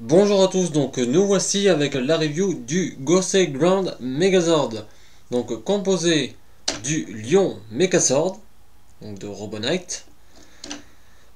Bonjour à tous, donc nous voici avec la review du Gosei Ground Megazord. Donc composé du Lion Megazord, donc de Robonite,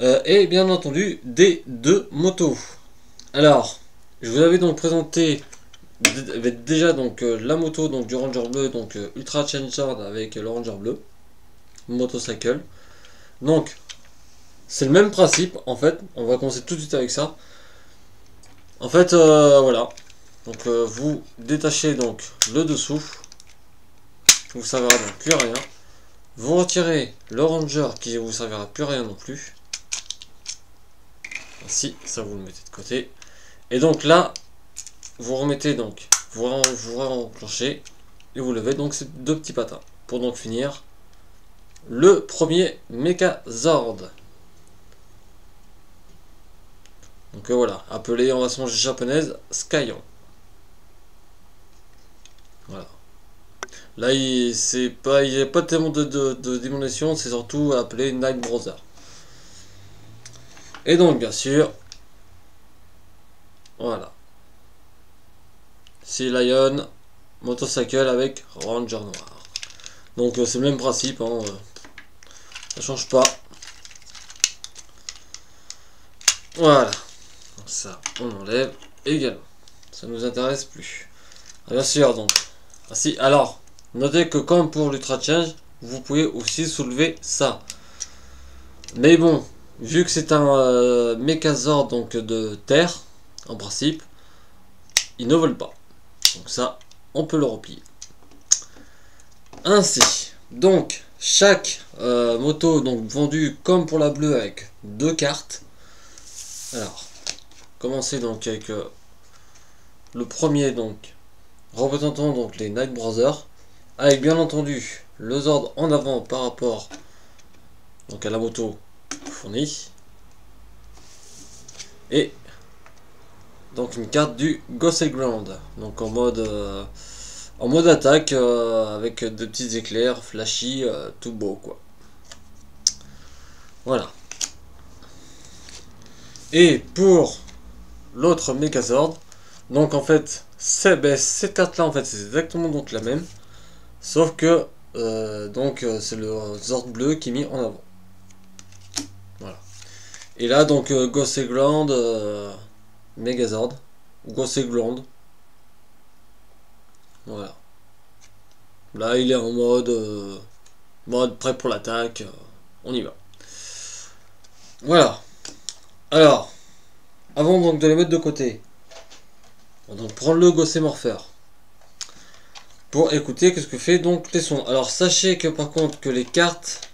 et bien entendu des deux motos. Alors, je vous avais donc présenté déjà donc la moto donc du Ranger bleu, donc Ultra Chainsaw avec le Ranger bleu, motocycle. Donc c'est le même principe en fait, on va commencer tout de suite avec ça. En fait, voilà. Donc vous détachez donc le dessous, vous ne servira donc plus à rien. Vous retirez le ranger qui ne vous servira plus à rien non plus. Ainsi, ça vous le mettez de côté. Et donc là, vous remettez donc, vous enclenchez et vous levez donc ces deux petits patins. Pour donc finir le premier Megazord. Donc voilà, appelé en version japonaise Skyon. Voilà. Là, il n'y a pas tellement de démonstration, c'est surtout appelé Night Brother. Et donc, bien sûr, voilà. Sea Lion, motocycle avec Ranger noir. Donc, c'est le même principe, hein, ça change pas. Voilà. Donc, ça, on enlève également. Ça nous intéresse plus. Bien sûr, donc. Ainsi, alors, notez que comme pour l'Ultra Change, vous pouvez aussi soulever ça. Mais bon, vu que c'est un Megazord donc de terre, en principe, il ne vole pas. Donc ça, on peut le replier. Ainsi, donc, chaque moto donc vendue comme pour la bleue avec deux cartes. Alors, commencer donc avec le premier donc, représentant donc les Night Brothers, avec bien entendu le Zord en avant par rapport donc à la moto fournie. Et donc une carte du Gosei Ground, donc en mode attaque avec de petits éclairs flashy, tout beau quoi. Voilà. Et pour l'autre Megazord, donc en fait cette carte là en fait c'est exactement donc la même, sauf que c'est le Zord bleu qui est mis en avant. Voilà. Et là donc Gosei Ground Megazord ou Gosei Ground. Voilà. Là, il est en mode prêt pour l'attaque. On y va. Voilà. Alors, avant donc de les mettre de côté, on va donc prendre le Gosei Morpher pour écouter qu'est-ce que fait donc les sons. Alors, sachez que par contre que les cartes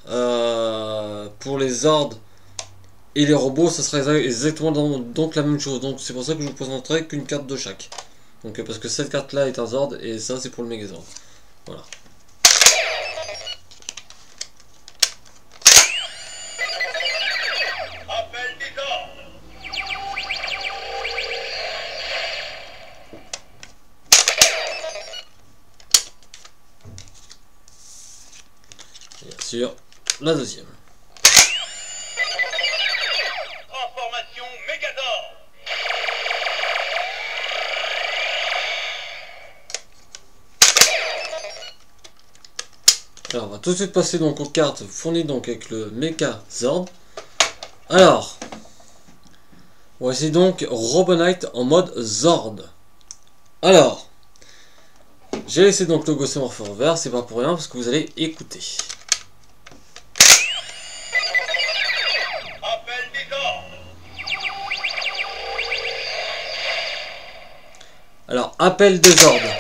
pour les Zords et les robots, ça sera exactement donc la même chose. Donc, c'est pour ça que je vous présenterai qu'une carte de chaque. Donc, parce que cette carte-là est un Zord et ça, c'est pour le Megazord. Voilà. Bien sûr, la deuxième. Transformation Megazord. Alors, on va tout de suite passer donc aux cartes fournies donc avec le Megazord. Alors, voici donc Robonite en mode Zord. Alors, j'ai laissé donc le Gosei Morpher vert, c'est pas pour rien parce que vous allez écouter. Appel des ordres. Alors, appel des ordres.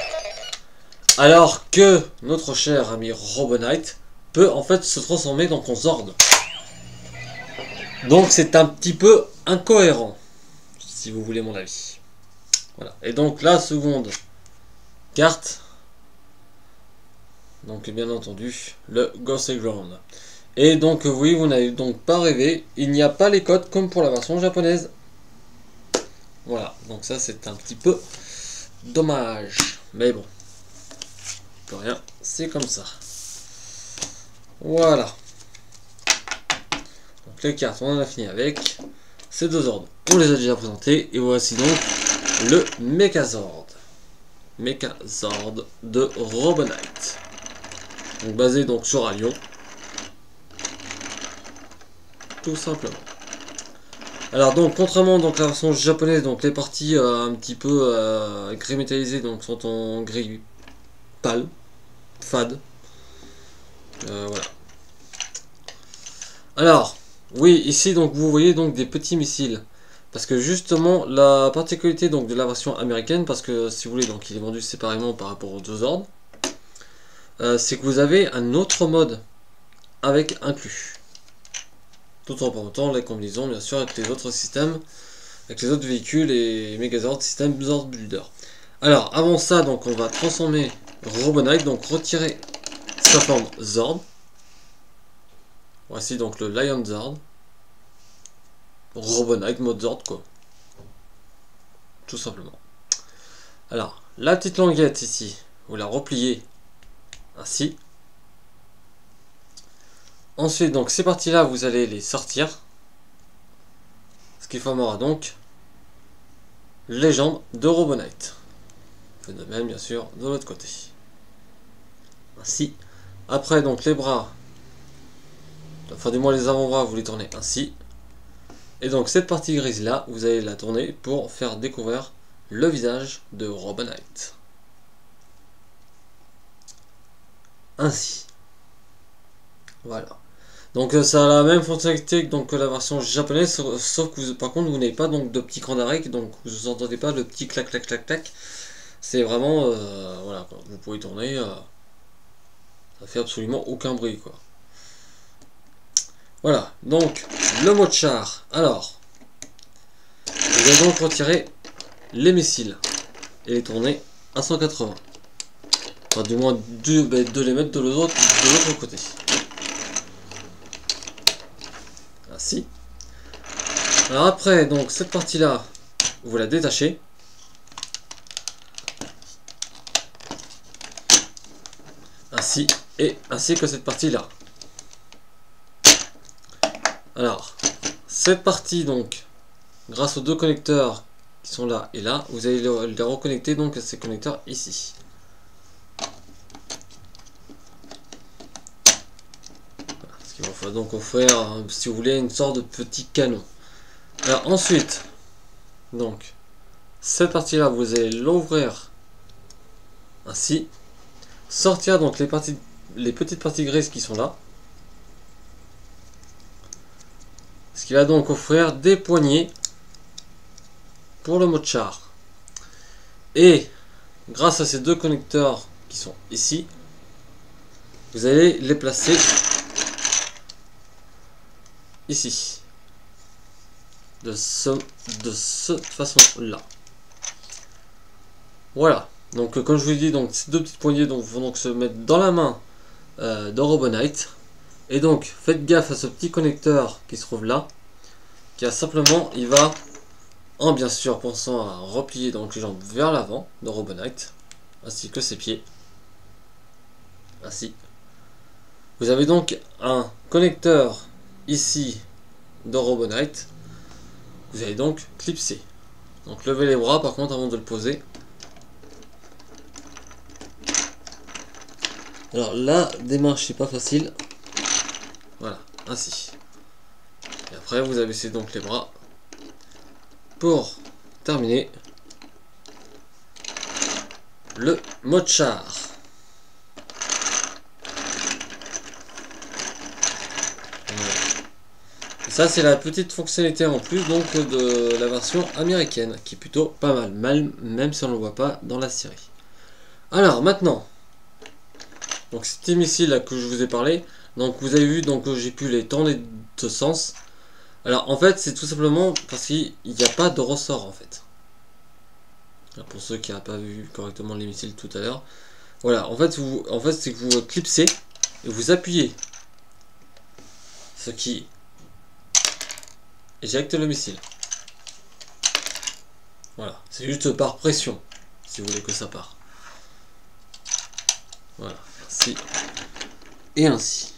Alors que notre cher ami Robonite peut en fait se transformer donc en Zord. Donc c'est un petit peu incohérent, si vous voulez mon avis. Voilà. Et donc la seconde carte, donc bien entendu le Gosei Ground. Et donc oui, vous n'avez donc pas rêvé, il n'y a pas les codes comme pour la version japonaise. Voilà, donc ça c'est un petit peu dommage. Mais bon, plus rien, c'est comme ça. Voilà. Donc les cartes, on en a fini avec ces deux ordres. on les a déjà présentés. Et voici donc le Megazord. Megazord de Robonite. Donc basé donc sur un lion. Tout simplement. Alors donc contrairement donc à la version japonaise, donc les parties un petit peu gris métallisées donc sont en gris pâle, fade. Voilà. Alors, oui, ici donc vous voyez donc des petits missiles. Parce que justement la particularité donc de la version américaine, parce que si vous voulez donc il est vendu séparément par rapport aux deux ordres, c'est que vous avez un autre mode avec inclus. Tout en portant les combinaisons bien sûr avec les autres systèmes, avec les autres véhicules et Megazord système Zord Builder. Alors avant ça donc on va transformer Robonite, donc retirer sa forme Zord. Voici donc le Lion Zord. Robonite mode Zord quoi. Tout simplement. Alors la petite languette ici, vous la repliez ainsi. Ensuite donc ces parties là vous allez les sortir. Ce qui formera donc les jambes de Robonite. De même bien sûr de l'autre côté. Ainsi. Après donc les bras, enfin du moins les avant-bras vous les tournez ainsi. Et donc cette partie grise là vous allez la tourner pour faire découvrir le visage de Robonite. Ainsi. Voilà. Donc ça a la même fonctionnalité donc, que la version japonaise, sauf que par contre vous n'avez pas donc de petit cran d'arrêt, donc vous n'entendez pas le petit clac clac clac clac. C'est vraiment voilà quoi. Vous pouvez tourner, ça fait absolument aucun bruit quoi. Voilà, donc le mode char. Alors, vous allez donc retirer les missiles et les tourner à 180. Enfin, du moins de les mettre de l'autre côté. Ainsi. Alors après, donc cette partie-là, vous la détachez. Ainsi, et ainsi que cette partie-là. Alors, cette partie donc, grâce aux deux connecteurs qui sont là et là, vous allez les reconnecter donc à ces connecteurs ici. Voilà, ce qui va donc offrir, si vous voulez, une sorte de petit canon. Alors ensuite, donc, cette partie-là, vous allez l'ouvrir ainsi, sortir donc les petites parties grises qui sont là. Ce qui va donc offrir des poignées pour le mode char. Et grâce à ces deux connecteurs qui sont ici, vous allez les placer ici. De cette façon là. Voilà. Donc comme je vous dis, donc ces deux petites poignées donc, vont donc se mettre dans la main de Robonite. Et donc faites gaffe à ce petit connecteur qui se trouve là, qui a simplement, il va, en bien sûr pensant à replier donc les jambes vers l'avant de Robonite, ainsi que ses pieds. Ainsi. Vous avez donc un connecteur ici de Robonite. Vous allez donc clipser. Donc levez les bras par contre avant de le poser. Alors la démarche c'est pas facile. Voilà, ainsi. Et après vous abaissez donc les bras pour terminer le mode char. Voilà. Et ça c'est la petite fonctionnalité en plus donc de la version américaine qui est plutôt pas mal, même si on ne le voit pas dans la série. Alors maintenant, donc ces petits missiles là que je vous ai parlé, donc vous avez vu donc j'ai pu les tourner de ce sens. Alors en fait c'est tout simplement parce qu'il n'y a pas de ressort en fait. Alors, pour ceux qui n'ont pas vu correctement les missiles tout à l'heure. Voilà, en fait c'est que vous clipsez et vous appuyez. Ce qui éjecte le missile. Voilà, c'est juste par pression, si vous voulez que ça part. Voilà, ainsi et ainsi.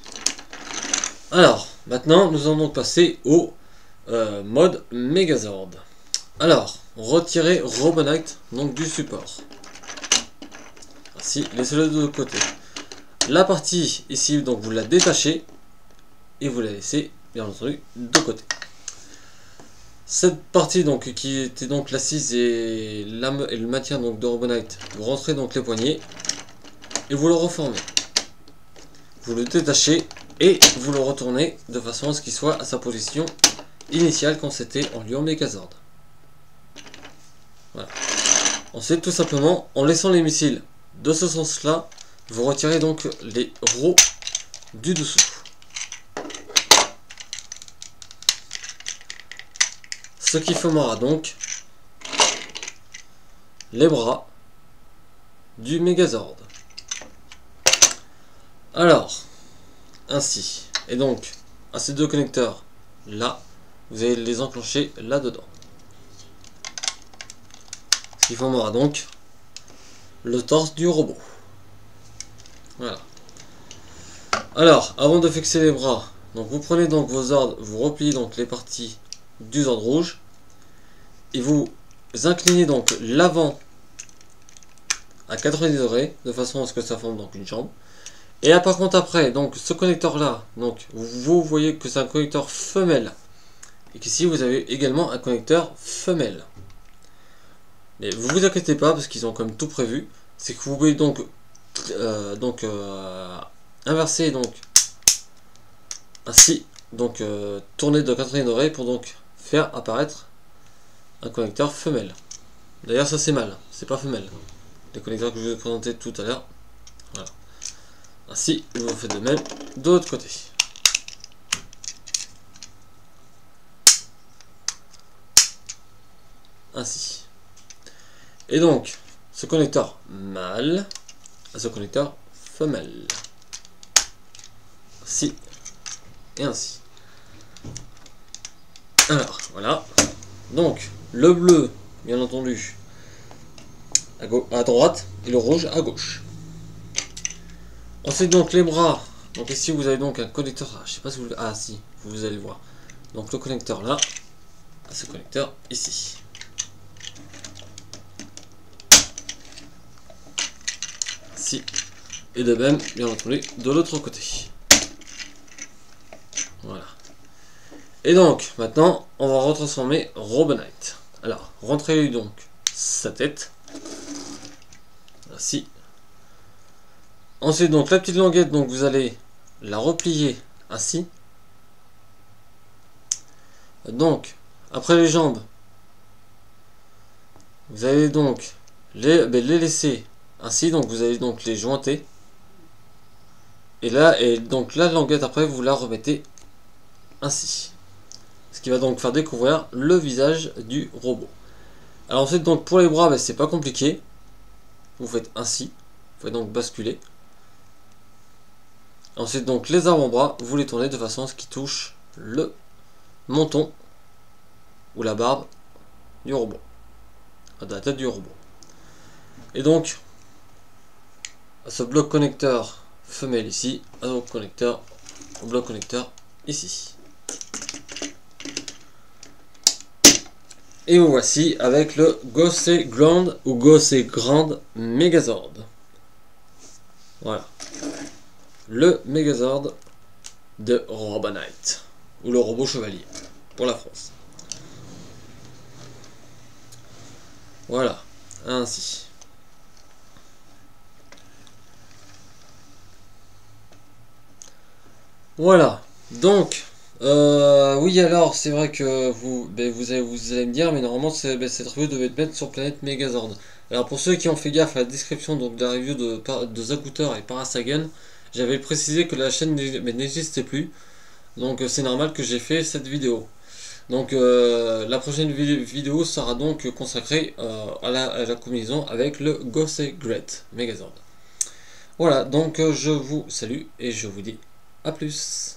Alors, maintenant, nous allons donc passer au mode Megazord. Alors, retirez Robonite donc du support. Ainsi, laissez-le de côté. La partie ici, donc vous la détachez et vous la laissez bien entendu de côté. Cette partie donc qui était donc l'assise et le maintien donc de Robonite, vous rentrez donc les poignées et vous le reformez. Vous le détachez et vous le retournez de façon à ce qu'il soit à sa position initiale quand c'était en Lion Megazord. Voilà. Ensuite, tout simplement, en laissant les missiles de ce sens-là, vous retirez donc les roues du dessous. Ce qui formera donc les bras du Megazord. Alors, ainsi. Et donc, à ces deux connecteurs là, vous allez les enclencher là-dedans. Ce qui formera donc le torse du robot. Voilà. Alors, avant de fixer les bras, donc vous prenez donc vos ordres, vous repliez donc les parties du Zord rouge et vous inclinez donc l'avant à 90 degrés de façon à ce que ça forme donc une jambe. Et là, par contre après, donc ce connecteur là, donc vous voyez que c'est un connecteur femelle et qu'ici vous avez également un connecteur femelle. Mais vous vous inquiétez pas parce qu'ils ont quand même tout prévu. C'est que vous pouvez donc inverser donc ainsi donc tourner de 80 degrés pour donc faire apparaître un connecteur femelle. D'ailleurs ça c'est mâle, c'est pas femelle. Les connecteurs que je vous ai présentés tout à l'heure. Voilà. Ainsi vous faites de même de l'autre côté. Ainsi. Et donc, ce connecteur mâle à ce connecteur femelle. Ainsi et ainsi. Alors, voilà. Donc, le bleu, bien entendu, à droite et le rouge à gauche. Ensuite, donc, les bras. Donc, ici, vous avez donc un connecteur. Je sais pas si vous... Ah, si, vous allez le voir. Donc, le connecteur là, à ce connecteur ici. Et de même, bien entendu, de l'autre côté. Voilà. Et donc, maintenant, on va retransformer Robonite. Alors, rentrez donc sa tête. Ainsi. Ensuite, donc, la petite languette, donc, vous allez la replier ainsi. Donc, après les jambes, vous allez donc les laisser ainsi, donc vous allez donc les jointer. Et donc la languette après vous la remettez ainsi. Ce qui va donc faire découvrir le visage du robot. Alors ensuite donc pour les bras, c'est pas compliqué. Vous faites ainsi. Vous faites donc basculer. Ensuite donc les avant-bras, vous les tournez de façon à ce qu'ils touchent le menton ou la barbe du robot. De la tête du robot. Et donc à ce bloc connecteur femelle ici, au bloc connecteur ici. Et vous voici avec le Gossé Grand ou Gossé Grand Megazord. Voilà. Le Megazord de Robonite. Ou le robot chevalier. Pour la France. Voilà. Ainsi. Voilà, donc, oui alors, c'est vrai que vous allez me dire, mais normalement cette review devait être mise sur Planète Megazord. Alors pour ceux qui ont fait gaffe à la description donc, de la review de Zakuter et Parasagan, j'avais précisé que la chaîne n'existait plus, donc c'est normal que j'ai fait cette vidéo. Donc la prochaine vidéo sera donc consacrée à la combinaison avec le Gossé Great Megazord. Voilà, donc je vous salue et je vous dis à plus.